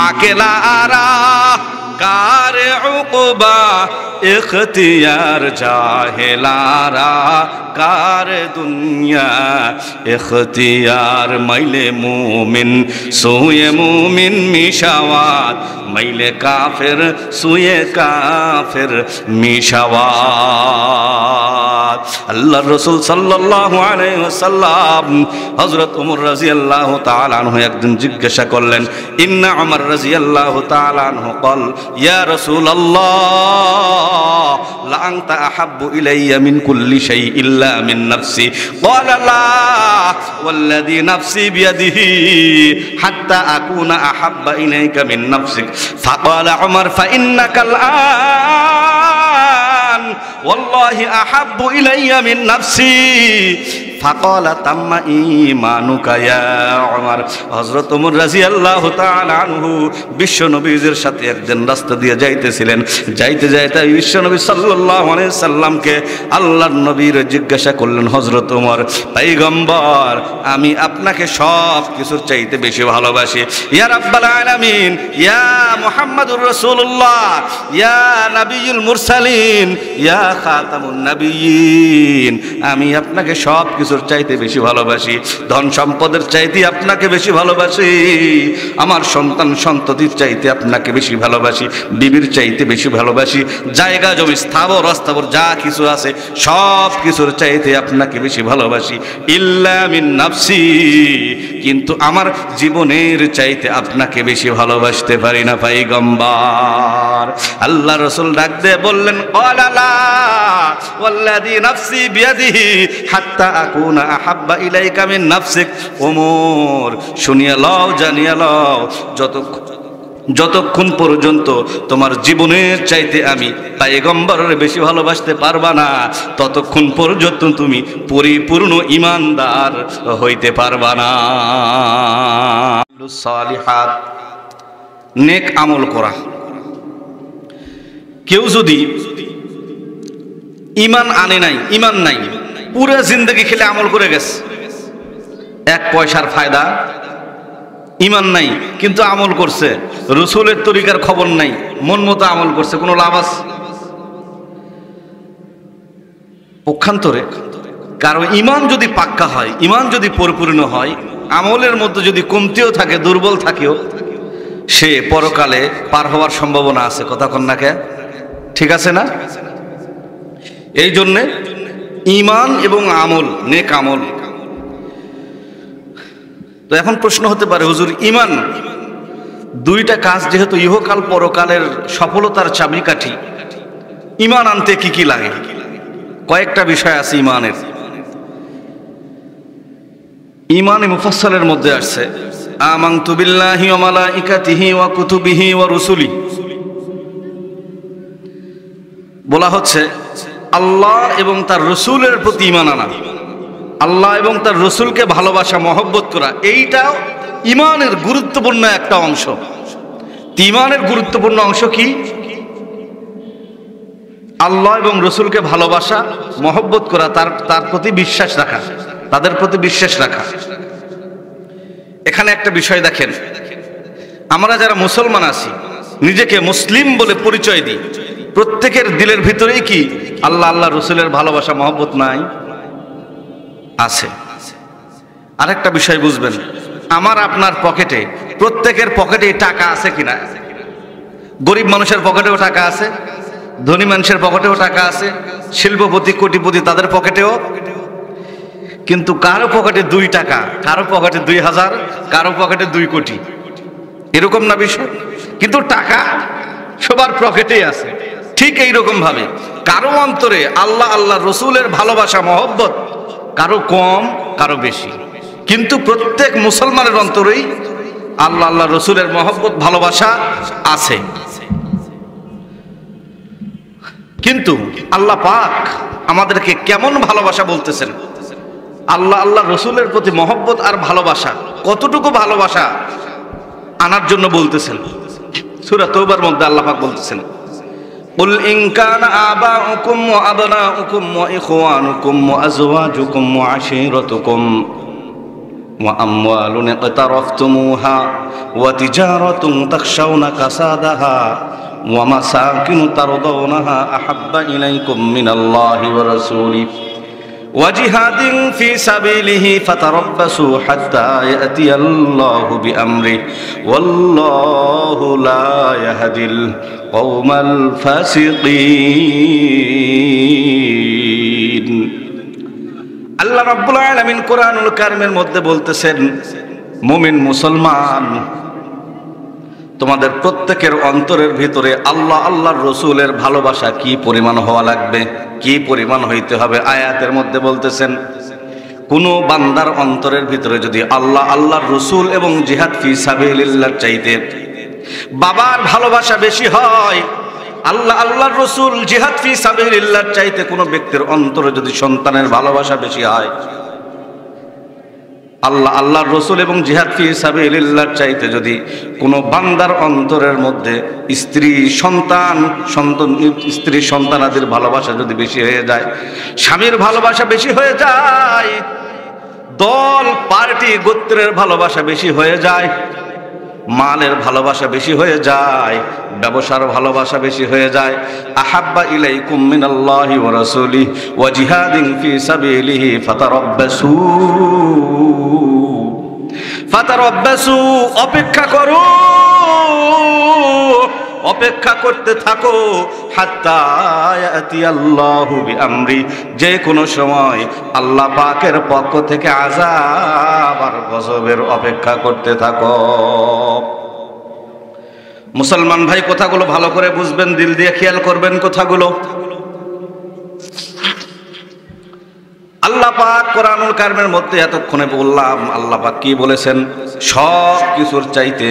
আকেলারা car उक़बा इख्तियार जाहिलारा car दुनिया इख्तियार मैले मुमिन सुए मुमिन मिशावात मैले काफिर सुए काफिर मिशावात। अल्लाह रसूल सल्लल्लाहु अलैहि वसल्लम हजरत उमर রাদিয়াল্লাহু তাআলা আনহু একদিন জিজ্ঞাসা করলেন, ইন্না উমর রাদিয়াল্লাহু তাআলা আনহু قال يا رسول الله لأنت أحب إلي من كل شيء إلا من نفسي قال لا والذي نفسي بيده حتى أكون أحب إليك من نفسك فقال عمر فإنك الآن والله أحب إلي من نفسي فقال تم إيمانك يا عمر। হযরত ওমর রাদিয়াল্লাহু তাআলা আনহু বিশ্ব নবীর সাথে একদিন রাস্তা দিয়ে যাইতেছিলেন। যাইতে যাইতে বিশ্ব নবী সাল্লাল্লাহু আলাইহি সাল্লামকে আল্লাহর নবীর জিজ্ঞাসা করলেন, হযরত ওমর পয়গম্বর আমি আপনাকে সব কিছুর চাইতে বেশি ভালোবাসি। ইয়া রাব্বাল আলামিন ইয়া মুহাম্মাদুর রাসূলুল্লাহ ইয়া নবিয়ুল মুরসালিন ইয়া খাতামুন নবিয়্যিন আমি আপনাকে সব চাইতে বেশি ভালোবাসি, ধন সম্পদের চাইতে আপনাকে বেশি ভালোবাসি, আমার সন্তান সন্ততির চাইতে আপনাকে বেশি ভালোবাসি, বিবির চাইতে বেশি ভালোবাসি, জায়গা জমি স্থাবর অস্থাবর যা কিছু আছে সব কিছুর চাইতে আপনাকে বেশি ভালোবাসি ইল্লা মিন নাফসি, কিন্তু আমার জীবনের চাইতে আপনাকে বেশি ভালোবাসতে পারি না পয়গম্বর। আল্লাহ রাসূল ডাক দিয়ে বললেন, ক্বালা লা ওয়াল্লাযী নাফসি বিয়াদিহি হাত্তা আকুনা আহাব্বা ইলাইকা মিন নাফসিক। ওমর শুনিয়া লও জানিয়া লও যতক্ষণ পর্যন্ত তোমার জীবনের চাইতে আমি পয়গম্বরের বেশি ভালোবাসতে পারবা না ততক্ষণ পর্যন্ত তুমি পরিপূর্ণ ঈমানদার হইতে পারবা না। সালিহাত নেক আমল করা। কেউ যদি ঈমান আনে নাই, ঈমান নাই, পুরো জিন্দেগি খেলে আমল করে গেছে, এক পয়সার ফায়দা, ঈমান নাই কিন্তু আমল করছে, রাসূলের তরিকার খবর নাই, মন মতো আমল করছে, কোনো লাভ আছে? পক্ষান্তরে কারণ ঈমান যদি পাক্কা হয়, ঈমান যদি পরিপূর্ণ হয়, আমলের মধ্যে যদি কমতিও থাকে, দুর্বল থাকেও, সে পরকালে পার হওয়ার সম্ভাবনা আছে। কথা কন না কে? ঠিক আছে না? এই জন্যে ঈমান এবং আমল, নেক আমল। তো এখন প্রশ্ন হতে পারে, হুজুর ঈমান দুইটা কাজ যেহেতু ইহকাল পরকালের সফলতার চাবিকাঠি, ঈমান আনতে কি কি লাগে? কয়েকটা বিষয় আছে ঈমানের। ঈমানে মুফাসসালের মধ্যে আসছে আমানতু বিল্লাহি ওয়া মালাইকাতিহি ওয়া কুতুবিহি ওয়া রুসুলি, বলা হচ্ছে আল্লাহ এবং তার রসুলের প্রতি ঈমান আনা, আল্লাহ এবং তার রসুলকে ভালোবাসা, মহব্বত করা, এইটাও ঈমানের গুরুত্বপূর্ণ একটা অংশ। ঈমানের গুরুত্বপূর্ণ অংশ কি? আল্লাহ এবং রসুলকে ভালোবাসা, মহব্বত করা, তার প্রতি বিশ্বাস রাখা, তাদের প্রতি বিশ্বাস রাখা। এখানে একটা বিষয় দেখেন, আমরা যারা মুসলমান আছি, নিজেকে মুসলিম বলে পরিচয় দিই, প্রত্যেকের দিলের ভিতরেই কি আল্লাহ আল্লাহ রসুলের ভালোবাসা, মহব্বত নাই? আছে। আরেকটা বিষয় বুঝবেন, আমার আপনার পকেটে, প্রত্যেকের পকেটে টাকা আছে কিনা? গরিব মানুষের পকেটেও টাকা আছে, ধনী মানুষের পকেটেও টাকা আছে, শিল্পপতি কোটিপতি তাদের পকেটেও, কিন্তু কারো পকেটে 2 টাকা, কারো পকেটে 2000, কারো পকেটে 2 কোটি, এরকম না বিষয়? কিন্তু টাকা সবার পকেটেই আছে। ঠিক এইরকম ভাবে কারো অন্তরে আল্লাহ আল্লাহ রসুলের ভালোবাসা, মহব্বত কারো কম, কারো বেশি, কিন্তু প্রত্যেক মুসলমানের অন্তরেই আল্লাহ আল্লাহ রসুলের মহব্বত, ভালোবাসা আছে। কিন্তু আল্লাহ পাক আমাদেরকে কেমন ভালোবাসা বলতেছেন? আল্লাহ আল্লাহ রসুলের প্রতি মহব্বত আর ভালোবাসা, কতটুকু ভালোবাসা আনার জন্য বলতেছেন। সূরা তাওবার মধ্যে আল্লাহ পাক বলতেছেন, قل إن كان آباؤكم وأبناؤكم وإخوانكم وأزواجكم وعشيرتكم وأموال اقترفتموها ওয়া তিজারাতুন তাখশাউনা কাসাদাহা ওয়া মাসাকিনু তারদাউনাহা আহাব্বা ইলাইকুম মিনাল্লাহি ওয়া রাসূলিহি ওয়া জিহাদিন ফি সাবিলিহি ফাতারাব্বাসু হাত্তা ইয়াতিয়াল্লাহু বিআমরিহি ওয়াল্লাহু লা ইয়াহদিল কওমাল ফাসিকিন। আল্লাহ রাব্বুল আলামিন কোরআনুল কারীমের মধ্যে বলতেছেন, মুমিন মুসলমান, তোমাদের প্রত্যেকের অন্তরের ভিতরে আল্লাহ আল্লাহর রসুলের ভালোবাসা কি পরিমাণ হওয়া লাগবে, কি পরিমাণ হইতে হবে। আয়াতের মধ্যে বলতেছেন, কোন বান্দার অন্তরের ভিতরে যদি আল্লাহ আল্লাহর রসুল এবং জিহাদ ফি সাবিলিল্লাহর চাইতে বাবার ভালোবাসা বেশি হয়, আল্লাহ আল্লাহর রসুল জিহাদ ফি সাবিলিল্লাহর চাইতে কোনো ব্যক্তির অন্তরে যদি সন্তানের ভালোবাসা বেশি হয়, আল্লাহ আল্লাহর রসুল এবং জিহাদ ফি সাবিলিল্লাহর চাইতে যদি কোনো বান্দার অন্তরের মধ্যে স্ত্রী সন্তানাদের ভালোবাসা যদি বেশি হয়ে যায়, স্বামীর ভালোবাসা বেশি হয়ে যায়, দল পার্টি গোত্রের ভালোবাসা বেশি হয়ে যায়, মালের ভালোবাসা বেশি হয়ে যায়, ব্যবসার ভালোবাসা বেশি হয়ে যায়, আহাব্বা ইলাইকুম মিনাল্লাহি ওয়া রাসূলিহি ওয়া জিহাদিন ফি সাবিলিহি ফাতারাব্বাসু, অপেক্ষা করো, অপেক্ষা করতে থাকো, হাত্তা ইয়াতিয়াল্লাহু বিআমরি, যে কোনো সময় আল্লাহ পাকের পক্ষ থেকে আযাব আর গজবের অপেক্ষা করতে থাকো। মুসলমান ভাই, কথাগুলো ভালো করে বুঝবেন, দিল দিয়ে খেয়াল করবেন কথাগুলো। আল্লাহ পাক কোরআনুল কারীমের মধ্যে এতক্ষণে বললাম আল্লাহ পাক কি বলেছেন, সব কিছুর চাইতে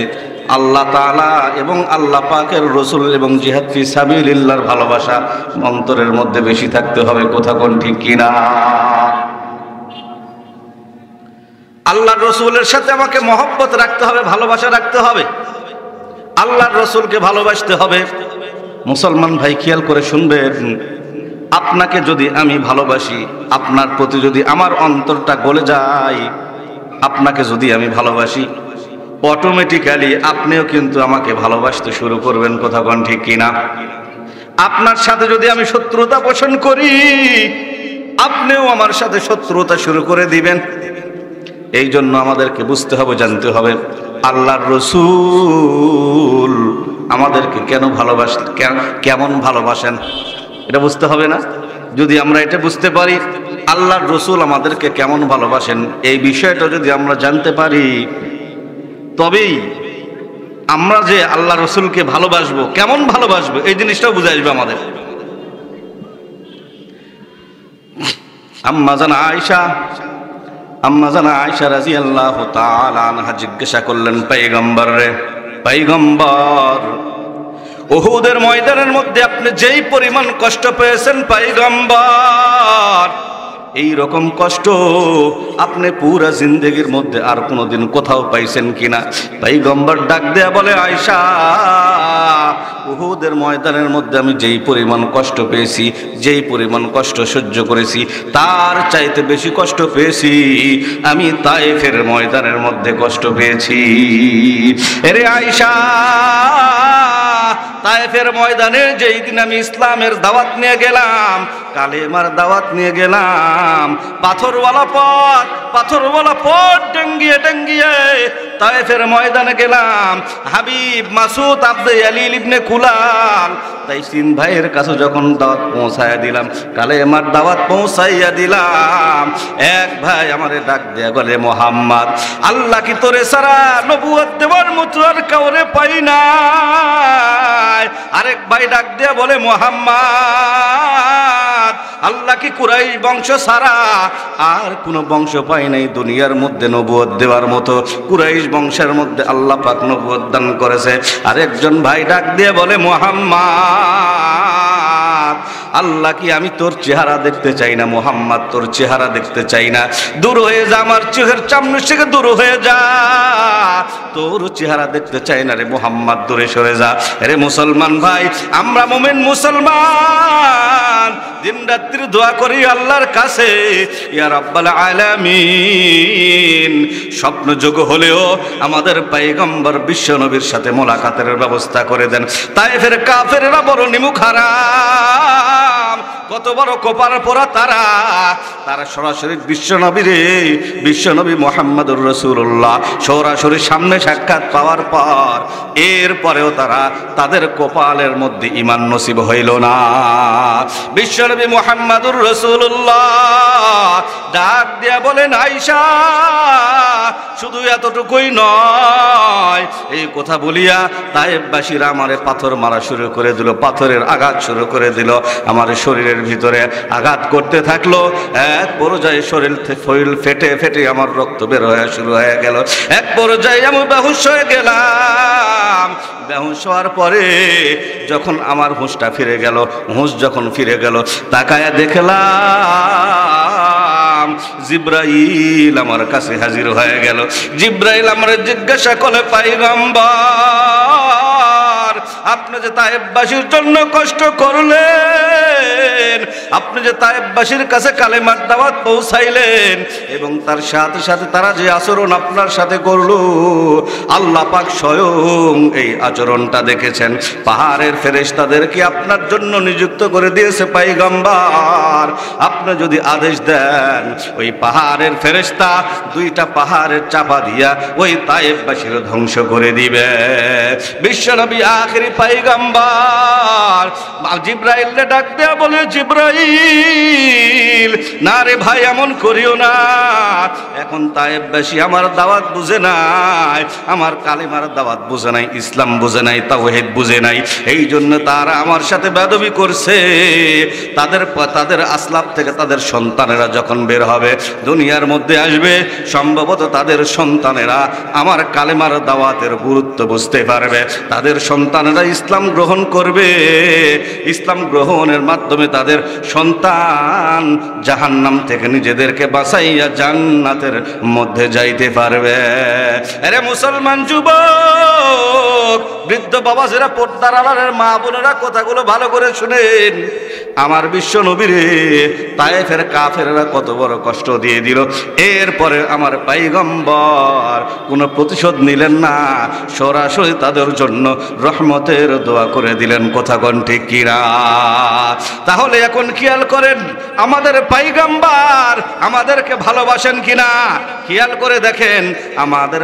আল্লাহ তাআলা এবং আল্লাহ পাকের রসুল এবং জিহাদ ফি সাবিলিল্লাহর ভালোবাসা অন্তরের মধ্যে বেশি থাকতে হবে। কথা কোন ঠিক কিনা? আল্লাহর রসুলের সাথে আমাকে মহব্বত রাখতে হবে, ভালোবাসা রাখতে হবে, আল্লাহর রসুলকে ভালোবাসতে হবে। মুসলমান ভাই খেয়াল করে শুনবেন, আপনাকে যদি আমি ভালোবাসি, আপনার প্রতি যদি আমার অন্তরটা গলে যায়, আপনাকে যদি আমি ভালোবাসি, অটোমেটিক্যালি আপনিও কিন্তু আমাকে ভালোবাসতে শুরু করবেন। কথা কোন ঠিক কিনা? আপনার সাথে যদি আমি শত্রুতা পোষণ করি, আপনিও আমার সাথে শত্রুতা শুরু করে দিবেন। এই জন্য আমাদেরকে বুঝতে হবে, জানতে হবে আল্লাহর রসুল আমাদেরকে কেন ভালোবাসেন, কেমন ভালোবাসেন, এটা বুঝতে হবে না? যদি আমরা এটা বুঝতে পারি আল্লাহর রসুল আমাদেরকে কেমন ভালোবাসেন, এই বিষয়টা যদি আমরা জানতে পারি, তবেই আমরা যে আল্লাহ রসুলকে ভালোবাসবো, কেমন ভালোবাসবো, এই জিনিসটাও বুঝে আসবে আমাদের। আম্মা জানা আয়েশা রাদিয়াল্লাহু তাআলা আনহা জিজ্ঞাসা করলেন, পয়গম্বর রে, পয়গম্বর, উহুদের ময়দানের মধ্যে আপনি যেই পরিমাণ কষ্ট পেয়েছেন পয়গম্বর, এই রকম কষ্ট আপনি পুরা জিন্দেগির মধ্যে আর কোনোদিন কোথাও পাইছেন কিনা? পয়গম্বর ডাক দেয়া বলে, আয়েশা, উহুদের ময়দানের মধ্যে আমি যেই পরিমাণ কষ্ট পেয়েছি, যেই পরিমাণ কষ্ট সহ্য করেছি, তার চাইতে বেশি কষ্ট পেয়েছি আমি তায়েফের ময়দানের মধ্যে কষ্ট পেয়েছি। এরে আয়েশা, তায়েফের ময়দানে যেই দিন আমি ইসলামের দাওয়াত নিয়ে গেলাম, কালেমার দাওয়াত নিয়ে গেলাম, পাথরওয়ালা পথ ডেঙ্গিয়ে তায়েফের ময়দানে গেলাম। হাবিব মাসুদ আব্দে আলীল ইবনে কুলাল তাইসিন ভাইয়ের কাছে যখন দাওয়াত পৌঁছাইয়া দিলাম, কালেমার দাওয়াত পৌঁছাইয়া দিলাম, এক ভাই আমারে ডাক দেয়া বলে, মুহাম্মদ, আল্লাহ কি তোরে সারা নবুয়ত দেওয়ার মতো আর কাউরে পাই না? আরেক ভাই ডাক দেয়া বলে, মুহাম্মদ, আল্লাহ কি কুরাইশ বংশ ছাড়া আর কোনো বংশ পাই নাই দুনিয়ার মধ্যে নবুয়ত দেওয়ার মতো? কুরাইশ বংশের মধ্যে আল্লাহ পাক নবুয়ত দান করেছে। আরেকজন ভাই ডাক দিয়ে বলে, মুহাম্মদ, আল্লাহ কি আমি তোর চেহারা দেখতে চাই না মুহাম্মদ, তোর চেহারা দেখতে চাই না, দূর হয়ে যা আমার চোখের সামনে থেকে দূর হয়ে যা, তোর চেহারা দেখতে চাই না রে মুহাম্মদ, দূরে সরে যা। রে মুসলমান ভাই, আমরা মুমিন মুসলমান দিন রাত্রি দোয়া করি আল্লাহর কাছে, ইয়া রাব্বাল আলামিন স্বপ্নযোগ হলেও আমাদের পয়গম্বর বিশ্ব নবীর সাথে মোলাকাতের ব্যবস্থা করে দেন। তায়েফের কাফেররা বড় নিমুখ হারাম, কত বড় কোপার পরা তারা সরাসরি বিশ্বনবী মুহাম্মদুর রাসূলুল্লাহ সরাসরি সামনে সাক্ষাৎ পাওয়ার পর এরপরেও তাদের কপালের মধ্যে ঈমান নসিব হইল না। বিশ্বনবী মুহাম্মদুর রাসূলুল্লাহ ডাক দিয়া বলেন, আয়েশা শুধু এতটুকুই নয়, এই কথা বলিয়া তায়েফবাসীরা আমারে পাথর মারা শুরু করে দিল, পাথরের আঘাত শুরু করে দিল, আমার শরীরের ভিতরে আঘাত করতে থাকলো। এক পর্যায়ে শরীর ফেটে ফেটে আমার রক্ত বের হয়ে শুরু হয়ে গেল। এক পর্যায়ে আমি বেহুশ হয়ে গেলাম। বেহুশ হওয়ার পরে যখন আমার হুঁশটা ফিরে গেল, হুঁশ যখন ফিরে গেল, তাকায়া দেখলাম জিব্রাইল আমার কাছে হাজির হয়ে গেল। জিব্রাইল আমার জিজ্ঞাসা করে, পয়গম্বর আপনি যে তায়েফবাসীর জন্য কষ্ট করলেন, আপনি যে তায়েফবাসীর কাছে কালেমার দাওয়াত পৌঁছাইলেন এবং তার সাথে সাথে তারা যে আচরণ আপনার সাথে করলো, আল্লাহ পাক স্বয়ং এই আচরণটা দেখেছেন। পাহাড়ের ফেরেশতাদেরকে আপনার জন্য নিযুক্ত করে দিয়েছে পয়গম্বর, আপনি যদি আদেশ দেন ওই পাহাড়ের ফেরেশতা দুইটা পাহাড়ের চাপা দিয়া ওই তায়েফবাসীর ধ্বংস করে দিবে। বিশ্বনবী আখেরি পয়গম্বর জিব্রাইলকে ডাক দেয়া বলে, জিব্রাইল না রে ভাই, এমন করিও না, এখন তায়েফবাসী আমার দাওয়াত বুঝে নাই, আমার কালেমার দাওয়াত বুঝে নাই, ইসলাম বুঝে নাই, তাওহীদ বুঝে নাই, এই জন্য তারা আমার সাথে বেয়াদবি করছে। তাদের আসলাফ থেকে তাদের সন্তানেরা যখন বের হবে দুনিয়ার মধ্যে আসবে, সম্ভবত তাদের সন্তানেরা আমার কালেমার দাওয়াতের গুরুত্ব বুঝতে পারবে, তাদের সন্তানেরা ইসলাম গ্রহণ করবে, ইসলাম গ্রহণের মাধ্যমে তাদের সন্তান জাহান্নাম থেকে নিজেদেরকে বাঁচাইয়া জান্নাতের মধ্যে যাইতে পারবে। আরে মুসলমান যুবক, বৃদ্ধ বাবা, যারা পর্দার আড়ালের মা বোনেরা, কথাগুলো ভালো করে শুনেন। আমার বিশ্ব নবীরে তায়েফের কাফেররা কত বড় কষ্ট দিয়ে দিল, এরপরে আমার পয়গম্বর কোনো প্রতিশোধ নিলেন না, সরাসরি তাদের জন্য রহমতের দোয়া করে দিলেন। কথা কোন ঠিক কিনা? তাহলে এখন খেয়াল করেন আমাদের পয়গম্বর আমাদেরকে ভালোবাসেন কিনা, খেয়াল করে দেখেন আমাদের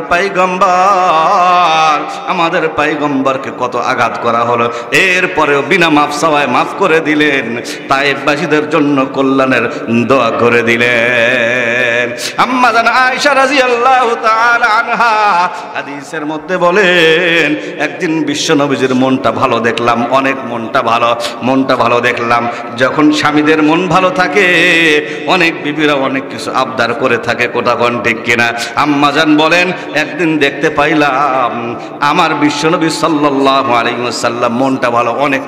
পয়গম্বরকে কত আঘাত করা হলো, এরপরেও বিনা মাফ চাওয়ায় মাফ করে দিলেন, তায়েফবাসীদের জন্য কল্যাণের দোয়া করে দিলেন। আম্মা জান আয়েশা রাদিয়াল্লাহু তাআলা আনহা হাদিসের মধ্যে বলেন, একদিন বিশ্বনবীর মনটা ভালো দেখলাম, অনেক মনটা ভালো দেখলাম। যখন স্বামীদের মন ভালো থাকে অনেক বিবিরা অনেক কিছু আবদার করে থাকে, কোথা কোন ঠিক কিনা? আম্মা জান বলেন, একদিন দেখতে পাইলাম আমার বিশ্বনবী সাল্লাল্লাহু আলাইহি ওয়াসাল্লাম মনটা ভালো, অনেক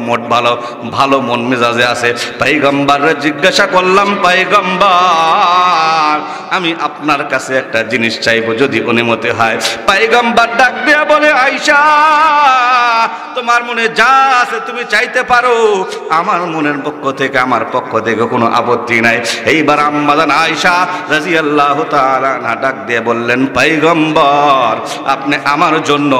ভালো মন মেজাজে আছে। পয়গম্বরকে জিজ্ঞাসা করলাম, পয়গম্বর আমি আপনার কাছে একটা জিনিস চাইবো, যদি অনুমতি হয়। পয়গম্বর ডাক দিয়া বলে, আয়েশা তোমার মনে যা আছে তুমি চাইতে পারো, আমার মনের পক্ষ থেকে কোনো আপত্তি নাই। এইবার আম্মা জান আয়েশা রাদিয়াল্লাহু তাআলা আনহা ডাক দিয়ে বললেন, পয়গম্বর আপনি আমার জন্য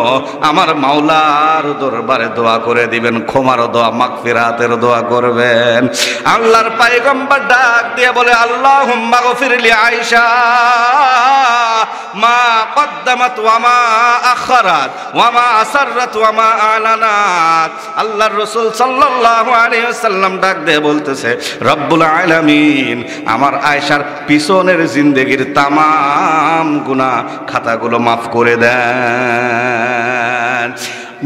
আমার মাওলার দরবারে দোয়া করে দিবেন, ক্ষমার দোয়া, মাগফিরাতের দোয়া করবেন। আল্লাহর পয়গম্বর ডাক দিয়ে বলে, আল্লাহুম্মা গফিরলি আয়েশা মা কদ্দামাত ওয়া মা আখারাত ওয়া মা আসররাত ওয়া মা আলানাত। আল্লাহর রাসূল সাল্লাল্লাহু আলাইহি ওয়াসাল্লাম ডাক দিয়ে বলতেছে, রব্বুল আলামিন আমার আয়েশার পিছনের জিন্দেগির তামাম গুনাহ খাতাগুলো মাফ করে দেন।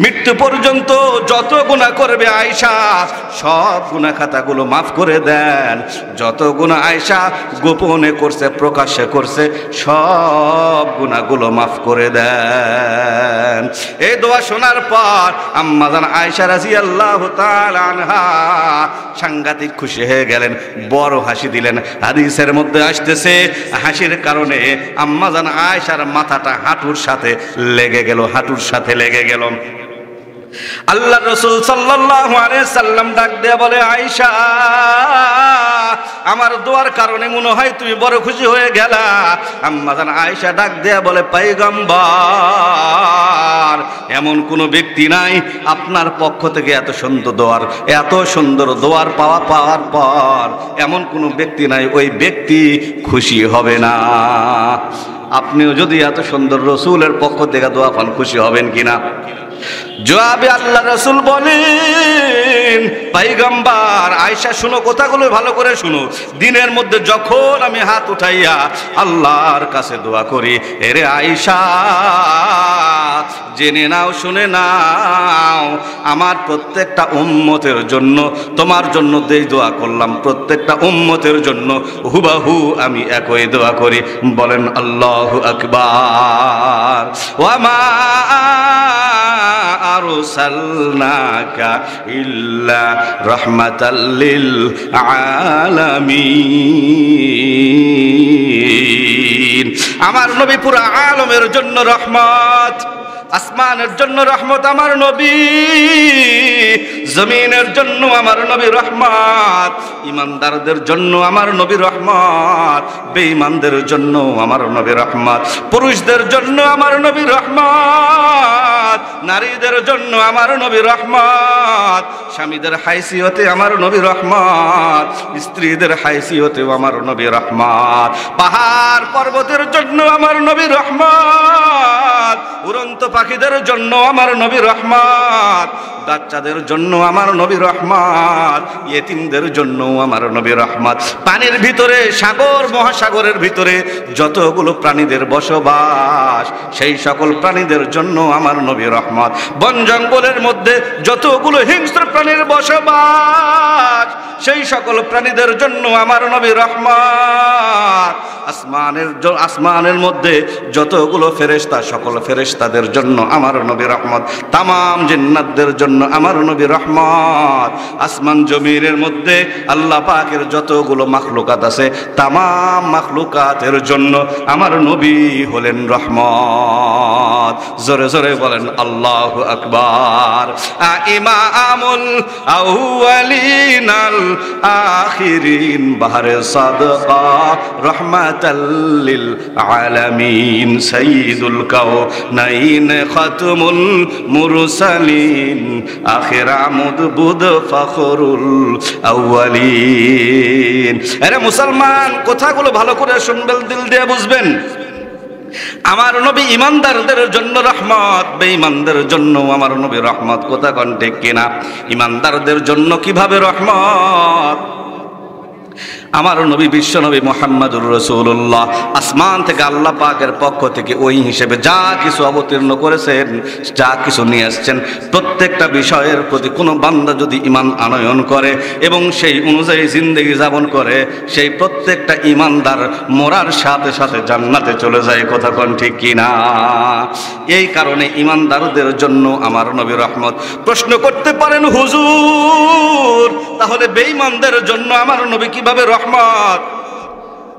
মৃত্যু পর্যন্ত যত গুনাহ করবে আয়েশা সব গুনাহ খাতাগুলো মাফ করে দেন। যত গুনাহ আয়েশা গোপনে করছে প্রকাশ্যে করছে সব গুনাহগুলো মাফ করে দেন। এই দোয়া শোনার পর আম্মা জান আয়েশা রাদিয়াল্লাহু তাআলা আনহা সাংঘাতিক খুশি হয়ে গেলেন, বড় হাসি দিলেন। হাদিসের মধ্যে আসতেছে হাসির কারণে আম্মা জান আয়েশার মাথাটা হাঁটুর সাথে লেগে গেল, হাঁটুর সাথে লেগে গেল। আল্লাহ রাসূল সাল্লাল্লাহু আলাইহি সাল্লাম ডাক দিয়ে বলে, আয়েশা আমার দোয়ার কারণে মনে হয় তুমি বড় খুশি হয়ে গেলা। আম্মা জান আয়েশা ডাক দিয়ে বলে, পয়গম্বর এমন কোন ব্যক্তি নাই আপনার পক্ষ থেকে এত সুন্দর দোয়ার পাওয়ার পর এমন কোন ব্যক্তি নাই ওই ব্যক্তি খুশি হবে না। আপনিও যদি এত সুন্দর রাসূলের পক্ষ থেকে দোয়া পান খুশি হবেন কিনা? জবাবে আল্লাহ রাসূল বলেন, পয়গম্বর আয়েশা শুনো, কথাগুলো ভালো করে শুনো। দিনের মধ্যে যখন আমি হাত উঠাইয়া আল্লাহর কাছে দোয়া করি, এরে আয়েশা জেনে নাও, শুনে নাও, আমার প্রত্যেকটা উম্মতের জন্য, তোমার জন্য যেই দোয়া করলাম প্রত্যেকটা উম্মতের জন্য হুবাহু আমি একই দোয়া করি। বলেন আল্লাহু আকবার। ওয়া মা আরসালনাকা ইল্লা রাহমাতাল লিল আলামিন। আমার নবী পুরা আলমের জন্য রহমত, আসমানের জন্য রহমত আমার নবী, জমিনের জন্য আমার নবী রহমত, ইমানদারদের জন্য আমার নবী রহমত, বেঈমানদের জন্য আমার নবী রহমত, পুরুষদের জন্য আমার নবী রহমত, নারীদের জন্য আমার নবী রহমত, স্বামীদের হাইসিয়তে আমার নবী রহমত, স্ত্রীদের হাইসিয়তে আমার নবী রহমত, পাহাড় পর্বতের জন্য আমার নবী রহমত, উড়ন্ত পাখিদের জন্য আমার নবী রহমত, বাচ্চাদের জন্য আমার নবী রহমত, ইয়েতিমদের জন্য আমার নবী রহমত, পানির ভিতরে সাগর মহাসাগরের ভিতরে যতগুলো প্রাণীদের বসবাস সেই সকল প্রাণীদের জন্য আমার নবী রহমত, বন জঙ্গলের মধ্যে যতগুলো হিংস্র প্রাণীর বসবাস সেই সকল প্রাণীদের জন্য আমার নবী রহমত, আসমানের মধ্যে যতগুলো ফেরেশতা সকল ফেরেশতাদের জন্য আমার নবী রহমত, তামাম জিন্নাতদের জন্য আমার নবী রহমত, আসমান জমিনের মধ্যে আল্লাহ পাকের যতগুলো মাখলুকাত আছে তামাম মাখলুকাতের জন্য আমার নবী হলেন রহমত। জোরে জোরে বলেন আল্লাহু আকবার। ইমামুল আউয়ালিন আল আখিরিন বাহরে সাদকা রহমাতাল লিল আলামিন সাইয়্যিদুল কাউনাইন খাতমুল মুরসালিন আখির আমুদ বুদ ফখরুল আউয়ালিন। আরে মুসলমান, কথাগুলো ভালো করে শুনবেন, দিল দিয়ে বুঝবেন। আমার নবী ইমানদারদের জন্য রহমত, বেঈমানদের জন্য আমার নবী রহমত। কথা কোন ঠিক কিনা? ইমানদারদের জন্য কিভাবে রহমত? আমার নবী বিশ্ব নবী মুহাম্মদুর রাসূলুল্লাহ আসমান থেকে আল্লাহ পাকের পক্ষ থেকে ওই হিসেবে যা কিছু অবতীর্ণ করেছেন, যা কিছু নিয়ে আসছেন, প্রত্যেকটা বিষয়ের প্রতি কোনো বান্দা যদি ঈমান আনয়ন করে এবং সেই অনুযায়ী জিন্দেগি যাপন করে, সেই প্রত্যেকটা ঈমানদার মরার সাথে সাথে জান্নাতে চলে যায়। কথা কোন ঠিক কিনা? এই কারণে ঈমানদারদের জন্য আমার নবী রহমত। প্রশ্ন করতে পারেন, হুজুর তাহলে বেঈমানদের জন্য আমার নবী কিভাবে রহমত?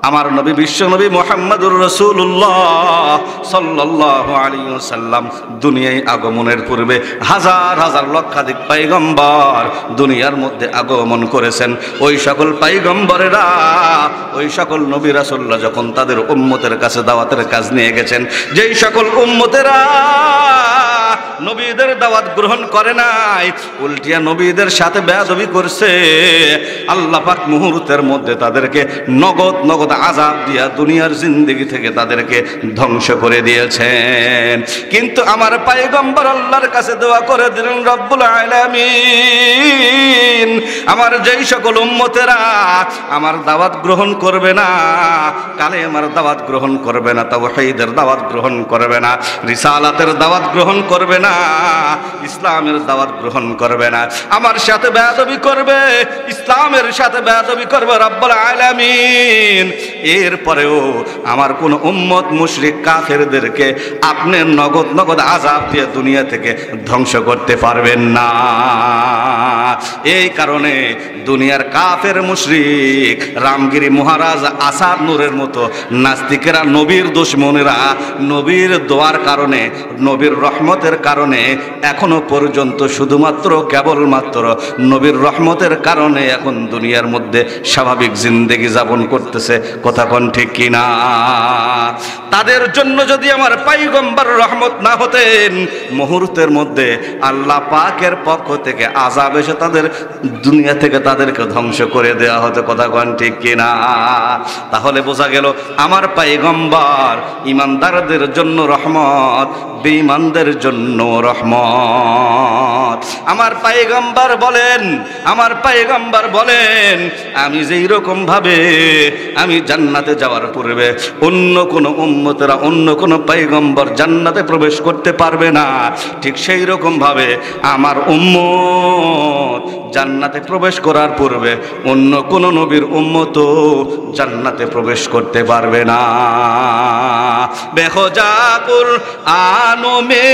আমার নবী বিশ্ব নবী মুহাম্মদুর রাসূলুল্লাহ সাল্লাল্লাহু আলাইহি ওয়াসাল্লাম দুনিয়ায় আগমনের পূর্বে হাজার হাজার লক্ষাধিক পয়গম্বর দুনিয়ার মধ্যে আগমন করেছেন। ওই সকল পয়গম্বরেরা, ওই সকল নবী রাসূলরা যখন তাদের উম্মতের কাছে দাওয়াতের কাজ নিয়ে গেছেন, যেই সকল উম্মতেরা নবীদের দাওয়াত গ্রহণ করে নাই, উল্টিয়া নবীদের সাথে বেয়াদবি করছে, আল্লাহ পাক মুহূর্তের মধ্যে তাদেরকে নগদ নগদ আযাব দিয়া দুনিয়ার জিন্দেগি থেকে তাদেরকে ধ্বংস করে দিয়েছেন। কিন্তু আমার পয়গম্বর আল্লাহর কাছে দোয়া করে দিলেন, রব্বুল আলামিন আমার যেই সকল উম্মতেরা আমার দাওয়াত গ্রহণ করবে না, কালেমার দাওয়াত গ্রহণ করবে না, তাওহীদের দাওয়াত গ্রহণ করবে না, রিসালাতের দাওয়াত গ্রহণ করবে না, না, ইসলামের দাওয়াত গ্রহণ করবে না, আমার সাথে বেয়াদবি করবে, ইসলামের সাথে বেয়াদবি করবে রব্বুল আলামিন। এরপরেও আমার কোন উম্মত মুশরিক কাফেরদেরকে আপনি নগদ নগদ আযাব দিয়ে দুনিয়া থেকে ধ্বংস করতে পারবেন না। এই কারণে দুনিয়ার কাফের মুশরিক রামগিরি মহারাজ আসাদ নূরের মতো নাস্তিকেরা, নবীর দুশমনেরা নবীর দোয়ার কারণে, নবীর রহমতের কারণে এখনো পর্যন্ত শুধুমাত্র কেবলমাত্র নবীর রহমতের কারণে এখন দুনিয়ার মধ্যে স্বাভাবিক জিন্দেগি যাপন করতেছে। কথা কোন ঠিক কিনা? তাদের জন্য যদি আমার পয়গম্বর রহমত না হতেন, মুহূর্তের মধ্যে আল্লাহ পাকের পক্ষ থেকে আযাব এসে তাদের দুনিয়া থেকে তাদেরকে ধ্বংস করে দেওয়া হতো। কথা কোন ঠিক কিনা? তাহলে বোঝা গেল আমার পয়গম্বর ইমানদারদের জন্য রহমত, বেঈমানদের জন্য রহমত। আমার পয়গম্বর বলেন, আমার পয়গম্বর বলেন, আমি যেই রকম ভাবে আমি জান্নাতে যাওয়ার পূর্বে অন্য কোন উম্মতেরা, অন্য কোন পয়গম্বর জান্নাতে প্রবেশ করতে পারবে না, ঠিক সেই রকম ভাবে আমার উম্মত জান্নাতে প্রবেশ করার পূর্বে অন্য কোন নবীর উম্মতও জান্নাতে প্রবেশ করতে পারবে না। বেখোজা কুরআনো মে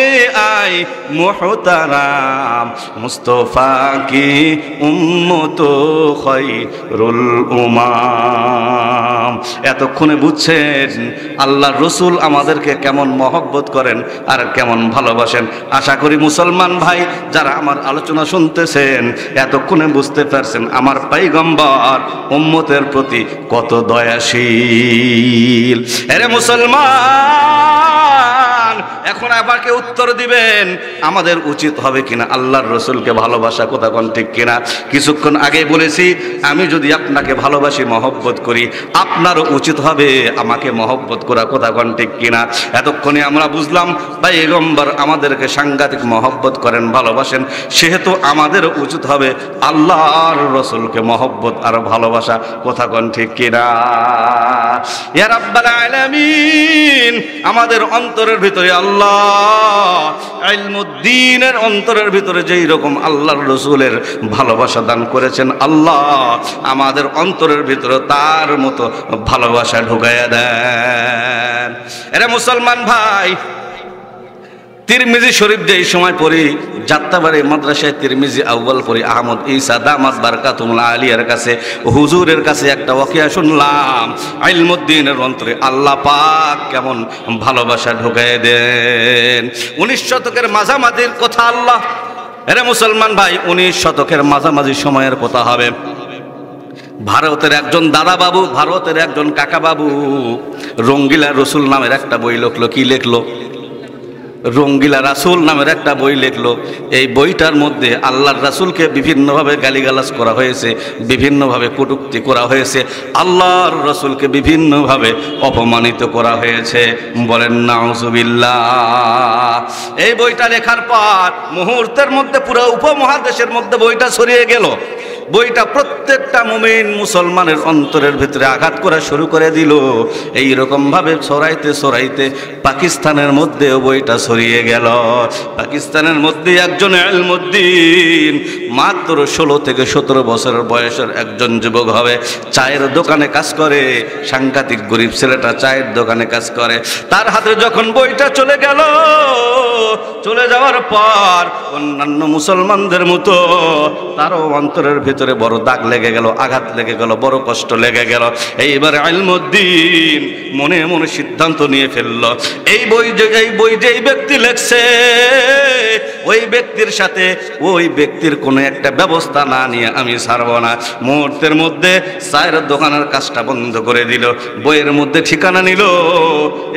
আই মুহতারাম মুস্তফা কি উম্মত খায়রুল উমাম। এতক্ষণে বুঝছেন আল্লাহর রসুল আমাদেরকে কেমন মহব্বত করেন আর কেমন ভালোবাসেন। আশা করি মুসলমান ভাই যারা আমার আলোচনা শুনতেছেন এতক্ষণে বুঝতে পারছেন আমার পয়গম্বর উম্মতের প্রতি কত দয়াশীল। আরে মুসলমান, এখন আমাকে উত্তর দিবেন আমাদের উচিত হবে কিনা আল্লাহর রসুলকে ভালোবাসা। কথা কোন ঠিক কিনা? কিছুক্ষণ আগে বলেছি আমি যদি আপনাকে ভালোবাসি, মহব্বত করি, আপনারও উচিত হবে আমাকে মহব্বত করা। কথা কোন ঠিক কিনা? এতক্ষণে আমরা বুঝলাম পয়গম্বর আমাদেরকে সাংঘাতিক মহব্বত করেন, ভালোবাসেন, সেহেতু আমাদেরও উচিত হবে আল্লাহর রসুলকে মহব্বত আর ভালোবাসা। কথা কোন ঠিক কিনা? ইয়া রাব্বাল আলামিন, আমাদের অন্তরের ভিতরে আল্লাহ ইলমুদ্দিনের অন্তরের ভিতরে যেই রকম আল্লাহর রসুলের ভালোবাসা দান করেছেন, আল্লাহ আমাদের অন্তরের ভিতরে তার মতো ভালোবাসা ঢুকাইয়া দেন। এরা মুসলমান ভাই, তিরমিজি শরীফ যে সময় পড়ি, যাত্রাবাড়ি মাদ্রাসায় তিরমিজি আউয়াল পড়ি, আহমদ ঈসা দামাত বারকাতুল আলিয়ার কাছে, হুজুরের কাছে একটা ওয়াকিয়া শুনলাম। ইলমুদ্দিনের অন্তরে আল্লাহ পাক কেমন ভালোবাসা ঢুকায় দেন। 19 শতকের মাঝামাঝির কথা আল্লাহ। এরা মুসলমান ভাই, 19 শতকের মাঝামাঝি সময়ের কথা হবে। ভারতের একজন দাদা বাবু, ভারতের একজন কাকা বাবু রঙ্গিলা রসুল নামের একটা বই লিখলো। কি লিখলো? রঙ্গিলা রাসূল নামের একটা বই লিখলো। এই বইটার মধ্যে আল্লাহর রাসূলকে বিভিন্নভাবে গালিগালাজ করা হয়েছে, বিভিন্নভাবে কটূক্তি করা হয়েছে, আল্লাহর রাসূলকে বিভিন্নভাবে অপমানিত করা হয়েছে। বলেন নাউজুবিল্লাহ। এই বইটা লেখার পর মুহূর্তের মধ্যে পুরো উপমহাদেশের মধ্যে বইটা ছড়িয়ে গেল। বইটা প্রত্যেকটা মুমিন মুসলমানের অন্তরের ভিতরে আঘাত করা শুরু করে দিল। এই রকম ভাবে ছড়াইতে ছড়াইতে পাকিস্তানের মধ্যে বইটা ছড়িয়ে গেল। পাকিস্তানের মধ্যে একজন ইলমুদ্দিন, মাত্র 16 থেকে 17 বছরের বয়সের একজন যুবক হবে, চায়ের দোকানে কাজ করে। সাংঘাতিক গরিব ছেলেটা চায়ের দোকানে কাজ করে। তার হাতে যখন বইটা চলে গেল, চলে যাওয়ার পর অন্যান্য মুসলমানদের মতো তারও অন্তরের ভিতরে বড় দাগ লেগে গেল, আঘাত লেগে গেল, বড় কষ্ট লেগে গেল। এইবার ইলমুদ্দিন মনে মনে সিদ্ধান্ত নিয়ে ফেলল, এই বই যেই ব্যক্তি লেখছে, ওই ব্যক্তির সাথে ওই ব্যক্তির কোনো একটা ব্যবস্থা না নিয়ে আমি ছাড়ব না। মুহূর্তের মধ্যে চায়ের দোকানের কাজটা বন্ধ করে দিল। বইয়ের মধ্যে ঠিকানা নিল,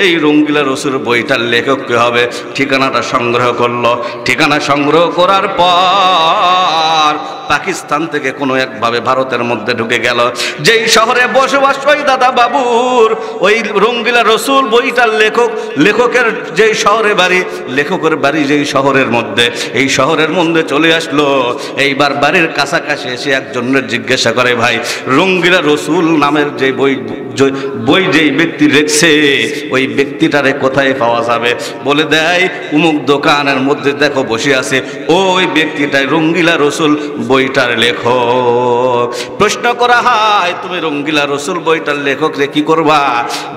এই রঙ্গিলা রসুল বইটার লেখক কে হবে, ঠিকানাটা সংগ্রহ করলো। ঠিকানা সংগ্রহ করার পর পাকিস্তান থেকে কোনো একভাবে ভারতের মধ্যে ঢুকে গেল। যেই শহরে বসবাস ওই দাদা বাবুর, ওই রঙ্গিলা রসুল বইটার লেখকের যেই শহরে বাড়ি, লেখকের বাড়ি যেই শহরের মধ্যে, এই শহরের মধ্যে চলে আসলো। এইবার বাড়ির কাছাকাছি এসে একজনের জিজ্ঞাসা করে, ভাই রঙ্গিলা রসুল নামের যে বই যেই ব্যক্তি লিখছে ওই ব্যক্তিটারে কোথায় পাওয়া যাবে? বলে দেয় উমুক দোকানের মধ্যে দেখো বসে আছে, ওই ব্যক্তিটাই রঙ্গিলা রসুল বইটার লেখক। প্রশ্ন করা হয়, তুমি রঙ্গিলা রসুল বইটার লেখক রে কি করবা?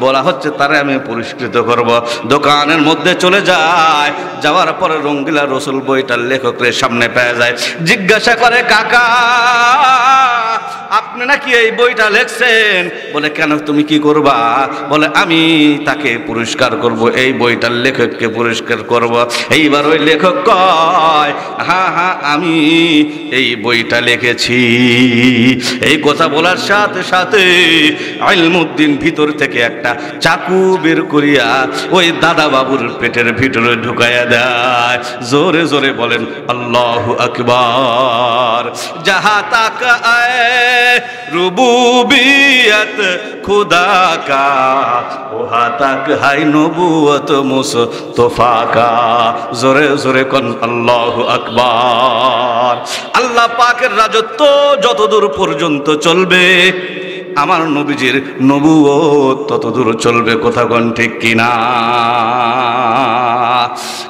বলা হচ্ছে তারে আমি পুরস্কৃত করব। দোকানের মধ্যে চলে যায়, যাওয়ার পরে রঙ্গিলা রসুল বইটার লেখক রে সামনে পেয়ে যায়। জিজ্ঞাসা করে, কাকা আপনি নাকি এই বইটা লিখছেন? বলে কেন, তুমি কি করবা? বলে আমি তাকে পুরস্কার করব, এই বইটার লেখককে পুরস্কার করব। এইবার ওই লেখক কয়, হ্যাঁ হ্যাঁ আমি এই বইটা লিখেছি। এই কথা বলার সাথে সাথে ইলমুদ্দিন ভিতর থেকে একটা চাকু বের করিয়া ওই দাদা বাবুর পেটের ভিতরে ঢুকাইয়া দেয়। জোরে জোরে বলেন আল্লাহু আকবার। जहाँ तक आए रुबूबियत खुदा का, वहाँ तक है नबूवत मुस्तफा का। जोरे जोरे कन अल्लाहु আকবার। আল্লাহ পাকের রাজত্ব যতদূর পর্যন্ত চলবে, আমার নবীজির নবুয়ত ততদূর চলবে। কথা কোন ঠিক কিনা?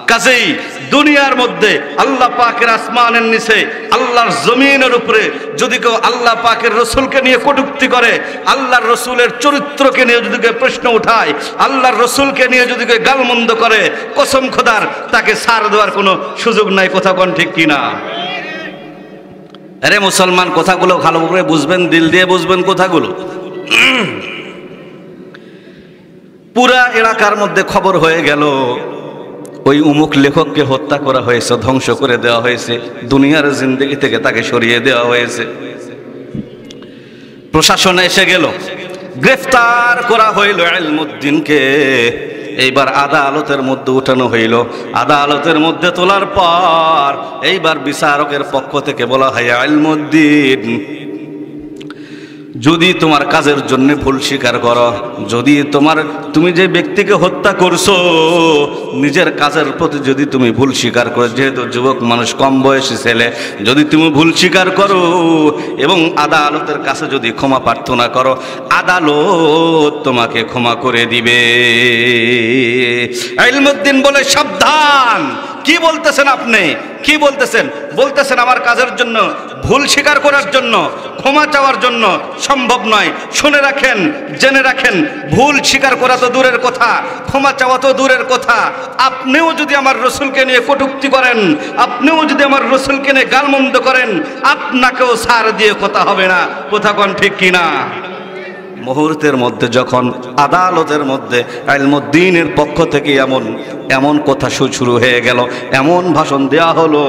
কাজেই দুনিয়ার মধ্যে আল্লাহ পাকের আসমানের নিচে, আল্লাহর জমিনের উপরে যদি কেউ আল্লাহ পাকের রসুলকে নিয়ে কটূক্তি করে, আল্লাহর রসুলের চরিত্রকে নিয়ে যদি কেউ প্রশ্ন উঠায়, আল্লাহর রসুলকে নিয়ে যদি কেউ গালমন্দ করে, কসম খোদার তাকে ছাড় দেওয়ার কোনো সুযোগ নাই। কথা কোন ঠিক কিনা? আরে মুসলমান, কথাগুলো ভালো করে বুঝবেন, দিল দিয়ে বুঝবেন কথাগুলো। পুরা এলাকার মধ্যে খবর হয়ে গেল ওই উমুক লেখককে হত্যা করা হয়েছে, ধ্বংস করে দেওয়া হয়েছে, দুনিয়ার জিন্দেগি থেকে তাকে সরিয়ে দেওয়া হয়েছে। প্রশাসন এসে গেল, গ্রেফতার করা হইল ইলমুদ্দিনকে। এইবার আদালতের মধ্যে উঠানো হইল। আদালতের মধ্যে তোলার পর এইবার বিচারকের পক্ষ থেকে বলা হয়, ইলমুদ্দিন যদি তোমার কাজের জন্য ভুল স্বীকার করো, যদি তুমি যে ব্যক্তিকে হত্যা করছো নিজের কাজের প্রতি যদি তুমি ভুল স্বীকার করো, যেহেতু যুবক মানুষ, কম বয়সী ছেলে, যদি তুমি ভুল স্বীকার করো এবং আদালতের কাছে যদি ক্ষমা প্রার্থনা করো, আদালত তোমাকে ক্ষমা করে দিবে। ইলমুদ্দিন বলে, সাবধান, কি বলতেছেন আপনি? কি বলতেছেন? বলতেছেন আমার কাজের জন্য, ভুল স্বীকার করার জন্য, ক্ষমা চাওয়ার জন্য সম্ভব নয়। শুনে রাখেন, জেনে রাখেন, ভুল স্বীকার করা তো দূরের কথা, ক্ষমা চাওয়া তো দূরের কথা। আপনিও যদি আমার রসুলকে নিয়ে কটূক্তি করেন, আপনিও যদি আমার রসুলকে নিয়ে গালমন্দ করেন, আপনাকেও ছাড় দিয়ে কথা হবে না। কথা কোন ঠিক কিনা? মুহূর্তের মধ্যে যখন আদালতের মধ্যে ইলমুদ্দিনের পক্ষ থেকে এমন কথা শুরু হয়ে গেল, এমন ভাষণ দেওয়া হলো,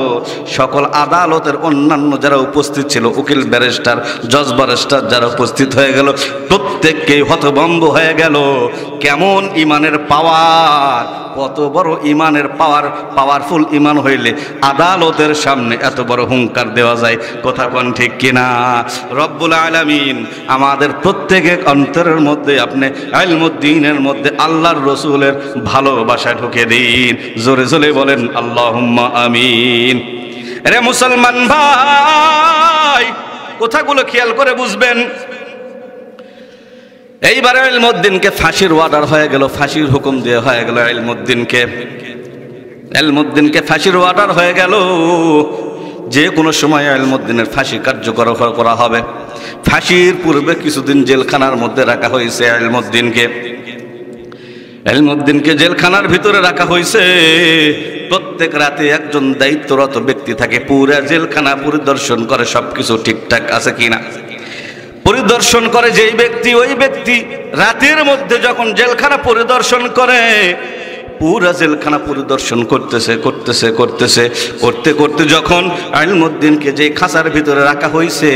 সকল আদালতের অন্যান্য যারা উপস্থিত ছিল, উকিল ব্যারিস্টার, জজ ব্যারিস্টার যারা উপস্থিত হয়ে গেল, প্রত্যেককেই হতভম্ব হয়ে গেল। কেমন ইমানের পাওয়ার, কত বড় ইমানের পাওয়ারফুল ইমান হইলে আদালতের সামনে এত বড় হুঙ্কার দেওয়া যায়। কথা কোন ঠিক কিনা? রব্বুল আলামিন আমাদের প্রত্যেকের অন্তরের মধ্যে আপনি ইলমুদ্দিনের মধ্যে আল্লাহর রসুলের ভালোবাসা ঢুকে দিন। জোরে জোরে বলেন আল্লাহুম্মা আমিন। আরে মুসলমান ভাই, কথাগুলো খেয়াল করে বুঝবেন। এইবারে ইলমুদ্দিনকে ফাঁসির অর্ডার হয়ে গেল, ফাঁসির হুকুম দেওয়া হয়ে গেল ইলমুদ্দিনকে ফাঁসির অর্ডার হয়ে গেল। যে কোনো সময় ইলমুদ্দিনের ফাঁসি কার্যকর করা হবে। ফাঁসির পূর্বে কিছুদিন জেলখানার মধ্যে রাখা হয়েছে ইলমুদ্দিনকে জেলখানার ভিতরে রাখা হয়েছে। প্রত্যেক রাতে একজন দায়িত্বরত ব্যক্তি থাকে, পুরা জেলখানা পরিদর্শন করে সবকিছু ঠিকঠাক আছে কিনা। পরিদর্শন করে যেই ব্যক্তি, ওই ব্যক্তি রাতের মধ্যে যখন জেলখানা পরিদর্শন করে, পুরা জেলখানা পরিদর্শন করতে যখন ইলমুদ্দিনকে যেই খাঁচার ভিতরে রাখা হয়েছে,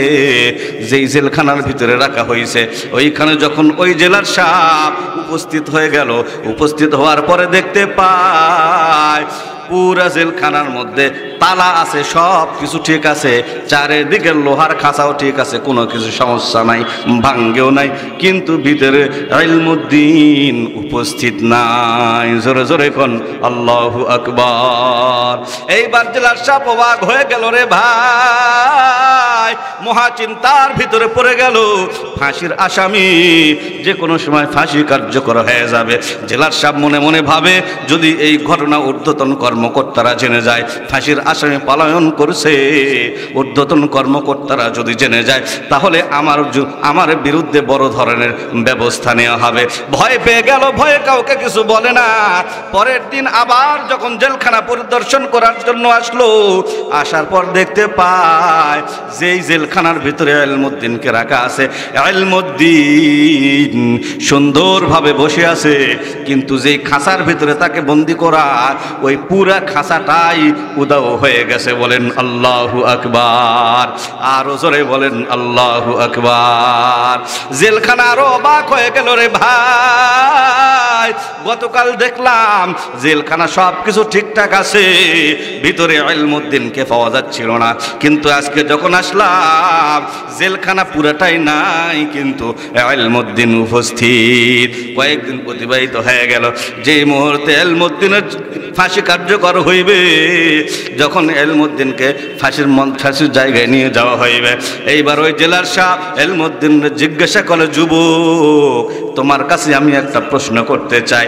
যেই জেলখানার ভিতরে রাখা হয়েছে, ওইখানে যখন ওই জেলার সাহেব উপস্থিত হয়ে গেল, উপস্থিত হওয়ার পরে দেখতে পায় পুরা জেলখানার মধ্যে তালা আছে, সব কিছু ঠিক আছে, চারিদিকে লোহার খাঁচাও ঠিক আছে, কোনো কিছু সমস্যা নাই, ভাঙ্গেও নাই, কিন্তু ভিতরে ইলমুদ্দিন উপস্থিত নাই। জোরে জোরে কোন আল্লাহু আকবার। এইবার জেলার সাহেব অবাক হয়ে গেল, রে ভাই, মহা চিন্তার ভিতরে পড়ে গেল। ফাঁসির আসামি যে কোনো সময় ফাঁসি কার্যকর হয়ে যাবে। জেলার সাহেব মনে মনে ভাবে, যদি এই ঘটনা ঊর্ধ্বতন কর্মকর্তারা জেনে যায় ফাঁসির আসামি পলায়ন করছে, ঊর্ধ্বতন কর্মকর্তারা যদি জেনে যায় তাহলে আমার বিরুদ্ধে বড় ধরনের ব্যবস্থা নেওয়া হবে। ভয় পেয়ে গেল, ভয়ে কাউকে কিছু বলে না। পরের দিন আবার যখন জেলখানা পরিদর্শন করার জন্য আসলো, আসার পর দেখতে পায় যেই জেলখানার ভিতরে ইলমুদ্দিনকে রাখা আছে, ইলমুদ্দিন সুন্দরভাবে বসে আছে, কিন্তু যেই খাঁচার ভিতরে তাকে বন্দি করা, ওই পুরা খাঁচাটাই উদাও হয়ে গেছে। বলেন আল্লাহু আকবার। আরো জোরে বলেন আল্লাহু আকবার। জেলখানা আরো অবাক হয়ে গেল, রে ভাই, গতকাল দেখলাম জেলখানা সব কিছু ঠিকঠাক আছে, ভিতরে ইলমুদ্দিনকে পাওয়া যাচ্ছিল না, কিন্তু আজকে যখন আসলাম জেলখানা পুরাটাই নাই, কিন্তু ইলমুদ্দিন উপস্থিত। কয়েকদিন অতিবাহিত হয়ে গেল, যে মুহূর্তে ইলমুদ্দিনের ফাঁসি কার্যকর হইবে, যখন ইলমুদ্দিনকে ফাঁসির জায়গায় নিয়ে যাওয়া হইবে, এইবার ওই জেলার সাহেব ইলমুদ্দিনের জিজ্ঞাসা করে, যুবক, তোমার কাছে আমি একটা প্রশ্ন করতে চাই।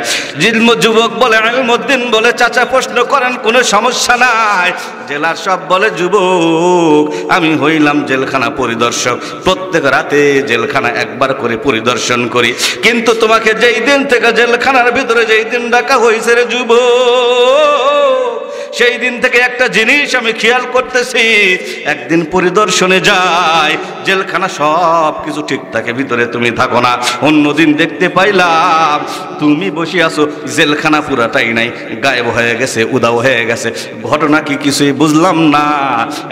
যুবক বলে, ইলমুদ্দিন বলে, চাচা প্রশ্ন করেন, কোনো সমস্যা নাই। জেলার সাহেব বলে, যুবক, আমি হইলাম জেলখানা পরিদর্শক, প্রত্যেক রাতে জেলখানা একবার করে পরিদর্শন করি, কিন্তু তোমাকে যেই দিন থেকে জেলখানার ভিতরে যেই দিন ডাকা হয়েছে, রে যুবক, সেই দিন থেকে একটা জিনিস আমি খেয়াল করতেছি, একদিন পরিদর্শনে যাই, জেলখানা সব কিছু ঠিক থাকে, ভিতরে তুমি থাকো না। অন্যদিন দেখতে পাইলাম তুমি বসে আছো, জেলখানা পুরাটাই নাই, গায়েব হয়ে গেছে, উদাও হয়ে গেছে। ঘটনা কি কিছুই বুঝলাম না।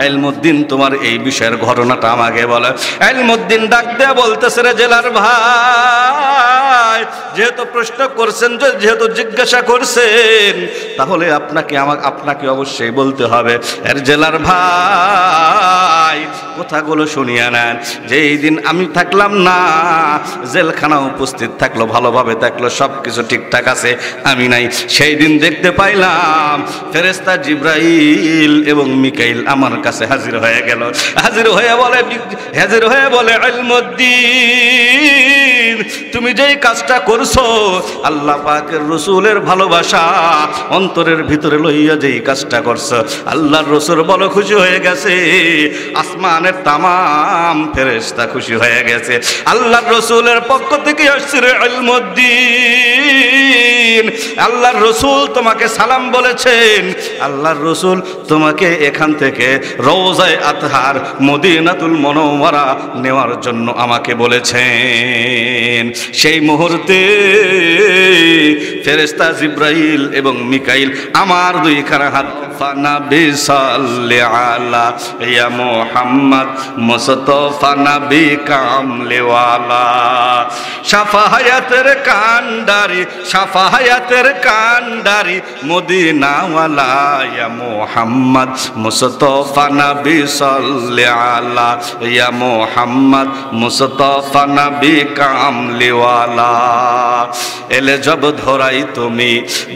ইলমুদ্দিন তোমার এই বিষয়ের ঘটনাটা আমাকে বলে। ইলমুদ্দিন ডাক দেয়া বলতেছে, রে জেলার ভাই, যেহেতু প্রশ্ন করছেন, যেহেতু জিজ্ঞাসা করছেন, তাহলে আপনাকে অবশ্যই বলতে হবে। এর জেলার ভাই, কথাগুলো শুনিয়া নেন। যেই দিন আমি থাকলাম না, জেলখানা উপস্থিত থাকলো, ভালোভাবে থাকলো, সব কিছু ঠিকঠাক আছে, আমি নাই। সেই দিন দেখতে পাইলাম ফেরেশতা জিব্রাইল এবং মিকাইল আমার কাছে হাজির হয়ে গেল। হাজির হয়ে বলে ইলমুদ্দিন, তুমি যেই কাজটা করছো, আল্লাহ পাকের রসুলের ভালোবাসা অন্তরের ভিতরে লইয়া যেই কাজটা করছো, আল্লাহর রসুল বড় খুশি হয়ে গেছে, আসমানের তামাম ফেরেশতা খুশি হয়ে গেছে। আল্লাহর রসুলের পক্ষ থেকে আসছে, রে ইলমুদ্দিন, আল্লাহর রসুল তোমাকে সালাম বলেছেন, আল্লাহর রসুল তোমাকে এখান থেকে রওজায়ে আতহার মদিনাতুল মুনাওয়ারা নেওয়ার জন্য আমাকে বলেছেন। সেই মুহূর্তে ফেরেশতা জিব্রাইল এবং মিকাইল আমার দুইখানা হাত, ফানাবি সাল্লি আলা ইয়া মুহাম্মদ মুস্তাফা নবী কামলিওয়ালা, শাফায়াতের কান্ডারি মদিনাওয়ালা, ইয়া মুহাম্মদ মুস্তাফা নবী সাল্লি আলা ইয়া মুহাম্মদ মুস্তাফা নবী কামলিওয়ালা। এলে জব ধরাই তুমি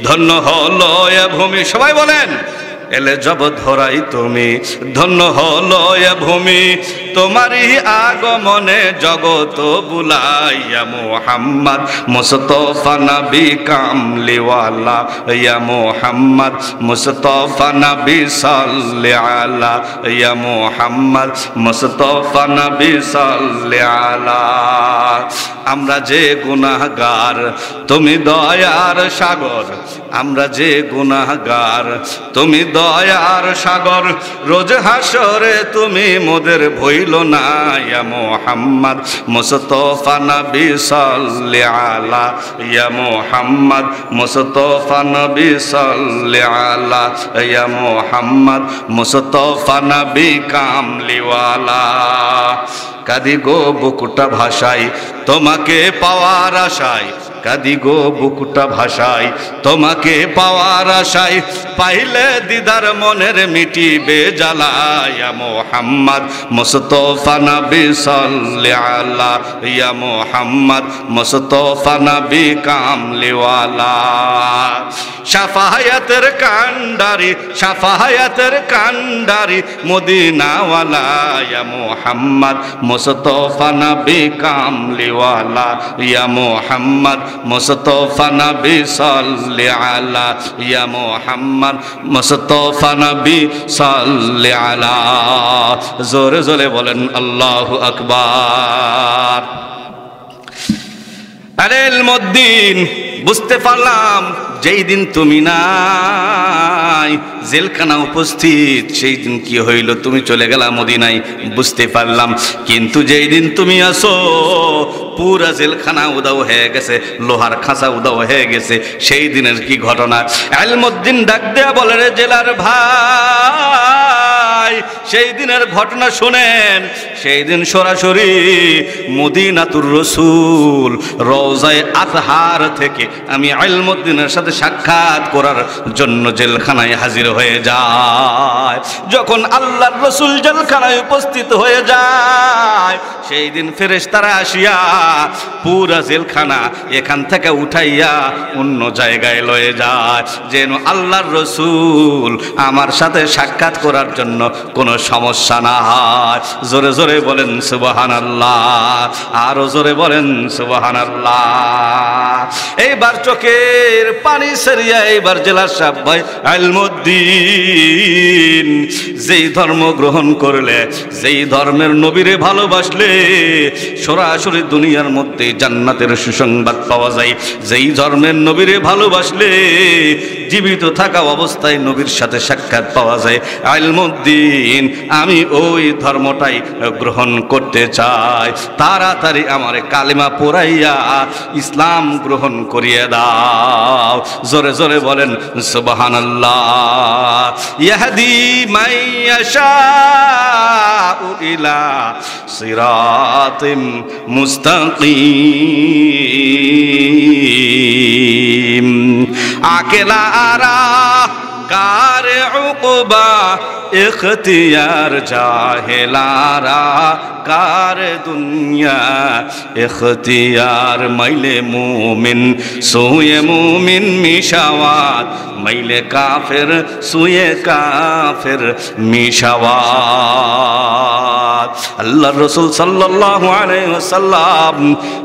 ধন্য হলো এ ভূমি, সবাই বলেন, এলে জব ধরাই তুমি ধন্য হলো এ ভূমি, তোমারই আগমনে জগত বুলাইয়া মুহাম্মদ মুস্তাফা নবী কামলিওয়ালা, ইয়া মুহাম্মদ মুস্তাফা নবী সাল্লি আলা ইয়া মুহাম্মদ মুস্তাফা নবী সাল্লি আলা। আমরা যে গুনাহগার তুমি দয়ার সাগর, আমরা যে গুনাহগার তুমি দয়ার সাগর, রোজ হাসরে তুমি মোদের ভইল না, ইয়া মুহাম্মদ মুস্তাফা নবী সাল্লি আলা ইয়া মুহাম্মদ মুস্তাফা নবী সাল্লি আলা ইয়া মুহাম্মদ মুস্তাফা নবী কামলিওয়ালা। কাদি গো বুকুটা ভাষাই তোমাকে পাওয়ার আশায়, কাঁদি গো বুকটা ভাষায় তোমাকে পাওয়ার আশায়, পাইলে দিদার মনের মিটিবে জ্বালা। ইয়া মুহাম্মদ মুস্তাফা নবী সাল্লি আলা, ইয়া মুহাম্মদ মুস্তাফা নবী কামলিওয়ালা। শাফায়াতের কান্ডারি, শাফায়াতের কান্ডারি মদিনাওয়ালা। ইয়া মুহাম্মদ মুস্তাফা নবী কামলিওয়ালা, ইয়া মুহাম্মদ মুস্তাফা নবী সাল্লি আলা, ইয়া মুহাম্মদ মুস্তাফা নবী সাল্লি আলা। জোরে জোরে বলেন আল্লাহু আকবার। আরে ইলমুদ্দিন, বুঝতে পারলাম যেই দিন তুমি নাই, জেলখানা উপস্থিত, সেই দিন কি হইল? তুমি চলে গেলা মদিনায়, বুঝতে পারলাম। কিন্তু যেই দিন তুমি আসো, পুরা জেলখানা উদাও হয়ে গেছে, লোহার খাঁচা উদাও হয়ে গেছে। সেই দিনের কি ঘটনা? ইলমুদ্দিন ডাক দেয়া বলে, রে জেলার ভাই, সেই দিনের ঘটনা শোনেন। সেই দিন সরাসরি মদিনাতুর রাসূল রওজায়ে আতহার থেকে আমি ইলমুদ্দিনের সাথে সাক্ষাৎ করার জন্য জেলখানায় হাজির হয়ে যায়। যখন আল্লাহর রাসূল জেলখানায় উপস্থিত হয়ে যায়, সেই দিন ফেরেশতারা আসিয়া পুরা জেলখানা এখান থেকে উঠাইয়া অন্য জায়গায় লয়ে যায়, যেন আল্লাহর রাসূল আমার সাথে সাক্ষাৎ করার জন্য কোনো সমস্যা না হয়। জোরে জোরে বলেন সুবহানাল্লাহ, আরো জোরে বলেন সুবহানাল্লাহ। এইবার চোখের পানি সেরিয়া এইবার জেলার সাহেব ভাই ইলমুদ্দিন, যেই ধর্ম গ্রহণ করলে, যেই ধর্মের নবীরে ভালোবাসলে সরাসরি দুনিয়ার মধ্যে জান্নাতের সুসংবাদ পাওয়া যায়। যেই ধর্মের নবীরে ভালোবাসলে জীবিত থাকা অবস্থায় নবীর সাথে সাক্ষাৎ পাওয়া যায়। ইলমুদ্দিন, আমি ওই ধর্মটাই গ্রহণ করতে চাই, তাড়াতাড়ি আমার কালেমা পড়াইয়া ইসলাম গ্রহণ করিয়ে দাও। জোরে জোরে বলেন সুবহানাল্লাহ। ইয়াহদি মান ইয়াশাউ ইলা সিরাতিম মুস্তাকিম। আকেলারা কারে উকবা ইখতিয়ার, জাহেলারা কার দুনিয়া ইখতিয়ার। মাইলে মুমিন সুয়ে মুমিন মিশাওয়াত, মাইলে কাফের সুয়ে কাফের মিশাওয়াত। আল্লাহর রাসূল সাল্লাল্লাহু আলাইহি ওয়াসাল্লাম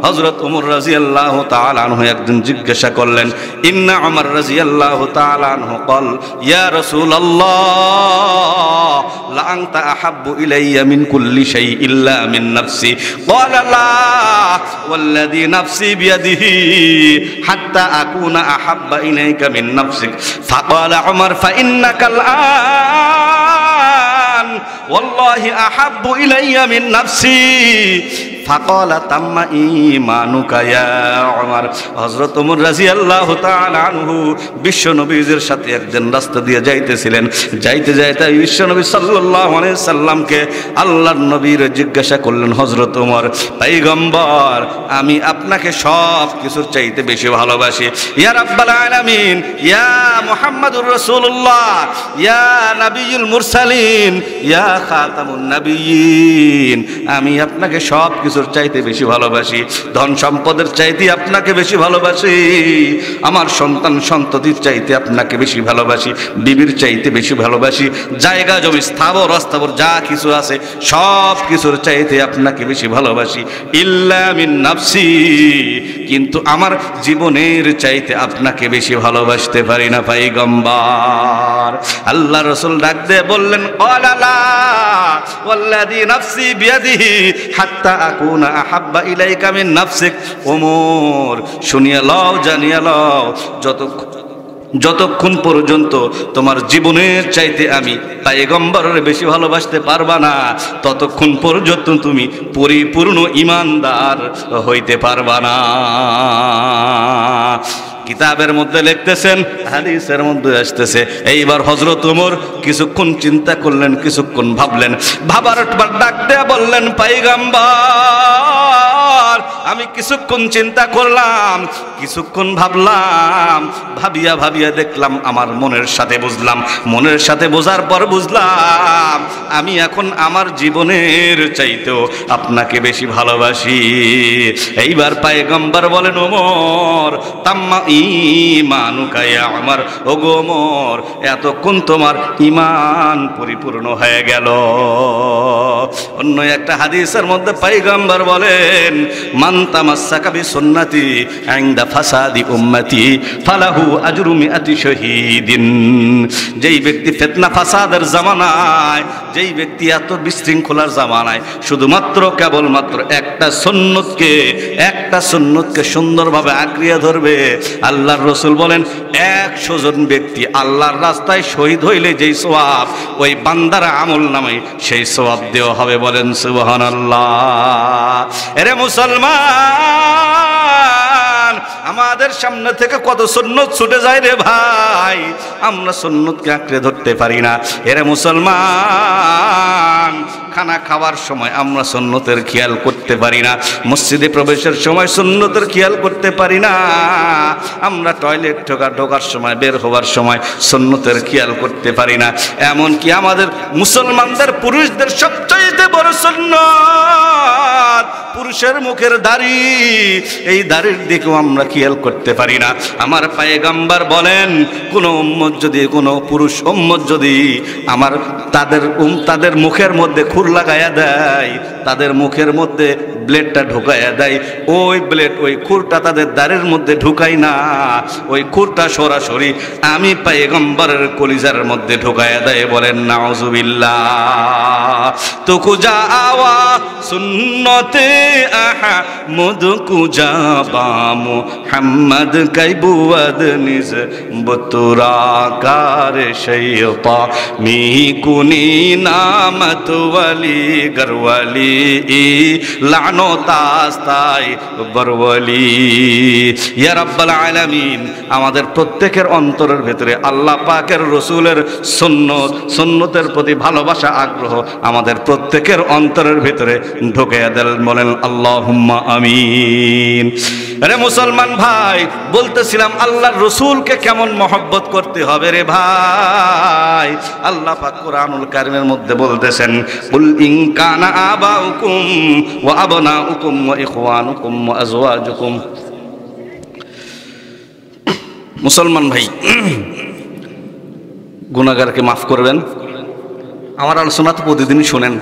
হযরত ওমর রাদিয়াল্লাহু তাআলা আনহু একদিন জিজ্ঞাসা করলেন, ইন্না ওমর রাদিয়াল্লাহু তাআলা আনহু قال يا رسول الله لأنت أحب إلي من كل شيء إلا من نفسي قال لا والذي نفسي بيده حتى أكون أحب إليك من نفسك فقال عمر فإنك الآن والله أحب إلي من نفسي فقال تم إيمانك يا عمر। হযরত ওমর রাদিয়াল্লাহু তাআলা আনহু বিশ্ব নবীর সাথে একদিন রাস্তা দিয়ে যাইতেছিলেন। যাইতে যাইতে বিশ্ব নবী সাল্লাল্লাহু আলাইহি সাল্লামকে আল্লাহর নবীর জিজ্ঞাসা করলেন, হযরত ওমর পয়গম্বর, আমি আপনাকে সব কিছুর চাইতে বেশি ভালোবাসি। ইয়া রাব্বাল আলামিন, ইয়া মুহাম্মাদুর রাসূলুল্লাহ, ইয়া নবিয়ুল মুরসালিন, ইয়া খাতামুন নবিয়্যিন, আমি আপনাকে সব কিছুর চাইতে বেশি ভালোবাসি। ধন সম্পদের চাইতে আপনাকে বেশি ভালোবাসি, আমার সন্তান সন্ততির চাইতে আপনাকে বেশি ভালোবাসি, বিবির চাইতে বেশি ভালোবাসি, জায়গা জমি স্থাবর অস্থাবর যা কিছু আছে সব কিছুর চাইতে আপনাকে বেশি ভালোবাসি। ইল্লা মিন নাফসি, কিন্তু আমার জীবনের চাইতে আপনাকে বেশি ভালোবাসতে পারি না পয়গম্বর। আল্লাহ রাসূল ডাক দিয়ে বললেন, ক্বালা লা ওয়াল্লাযী নাফসি বিয়াদিহি হাত্তা আকুনা আহাব্বা ইলাইকা মিন নাফসিক। ওমর, শুনিয়া লও, জানিয়া লও, যতক্ষণ পর্যন্ত তোমার জীবনের চাইতে আমি পয়গম্বরের বেশি ভালোবাসতে পারবা না, ততক্ষণ পর্যন্ত তুমি পরিপূর্ণ ঈমানদার হইতে পারবা না। কিতাবের মধ্যে লিখতেছেন, হাদিসের মধ্যে আসতেছে। এইবার হযরত ওমর কিছুক্ষণ চিন্তা করলেন, কিছুক্ষণ ভাবলেন, ভাবার পর ডাক দেয়া বললেন, পয়গম্বর, আমি কিছুক্ষণ চিন্তা করলাম, কিছুক্ষণ ভাবলাম, ভাবিয়া ভাবিয়া দেখলাম আমার মনের সাথে বুঝলাম, মনের সাথে বোঝার পর বুঝলাম আমি এখন আমার জীবনের চাইতেও আপনাকে বেশি ভালোবাসি। এইবার পয়গম্বর বলেন, ওমর তাম্মা ঈমানুকা ইয়া উমর, ওগো ওমর এতক্ষণ তোমার ঈমান পরিপূর্ণ হয়ে গেল। অন্য একটা হাদিসের মধ্যে পয়গম্বর বলেন, মান তামাসসাকা বিসুন্নতি ইনদা ফাসাদি উম্মতি ফালাহু আজরু মিআতি শহীদিন। যেই ব্যক্তি ফিতনা ফাসাদের জামানায়, যেই ব্যক্তি এত বিশৃঙ্খলার জামানায় শুধুমাত্র কেবলমাত্র একটা সুন্নতকে সুন্দরভাবে আঁকড়িয়ে ধরবে, আল্লাহর রাসূল বলেন 100 জন ব্যক্তি আল্লাহর রাস্তায় শহীদ হইলে যেই সওয়াব ওই বান্দার আমল নামায় সেই সওয়াব দেওয়া হবে। বলেন সুবহানাল্লাহ। এরে মুসলমান, আমাদের সামনে থেকে কত সুন্নত ছুটে যায় রে ভাই, আমরা সুন্নতকে আঁকড়ে ধরতে পারি না। এরে মুসলমান, খানা খাওয়ার সময় আমরা সুন্নতের খেয়াল করতে পারি না, মসজিদে প্রবেশের সময় সুন্নতের খেয়াল করতে পারি না, আমরা টয়লেট ঢোকার সময় বের হওয়ার সময় সুন্নতের খেয়াল করতে পারি না। এমনকি আমাদের মুসলমানদের পুরুষদের সবচাইতে বড় সুন্নত পুরুষের মুখের দাড়ি, এই দাড়ির দিকেও আমরা খেয়াল করতে পারি না। আমার পয়গম্বর বলেন, কোনো উম্মত যদি, কোনো পুরুষ উম্মত যদি আমার তাদের মুখের মধ্যে খুর লাগাইয়া দেয়, তাদের মুখের মধ্যে ব্লেডটা ঢুকাইয়া দেয়, ওই ব্লেড ওই খুরটা তাদের দাড়ির মধ্যে ঢুকাই না, ওই খুরটা সরাসরি আমি পয়গম্বরের কলিজার মধ্যে ঢুকাইয়া দেয়। বলেন নাউজুবিল্লাহ। তো কুজা আওয়া সুন্নতে আহমদ কুজা বা মুহাম্মদ কাইবুয়াদ নিজ বতুরা কার শৈতা মি কুনি নামত ওয়ালি গরওয়ালি লানো তাস্তাই বরওয়ালি। ইয়া রাব্বাল আলামিন, আমাদের প্রত্যেকের অন্তরের ভেতরে আল্লাহ পাকের রসুলের সুন্নতের প্রতি ভালোবাসা, আগ্রহ আমাদের প্রত্যেকের অন্তরের ভেতরে ঢুকে দেন। বলেন আল্লাহুম্মা আমিন। আরে মুসলমান ভাই, বলতেছিলাম আল্লাহর রসুলকে কেমন মহব্বত করতে হবে রে ভাই। আল্লাহ পাক কুরআনুল কারীমের মধ্যে বলতেছেন, কুল ইন কানা আবাউকুম ওয়া আবনাউকুম ওয়া ইখওয়ানুকুম ওয়া আজওয়াজুকুম। মুসলমান ভাই, গুনাহগারকে মাফ করবেন। আমার আলোচনা তো প্রতিদিনই শোনেন।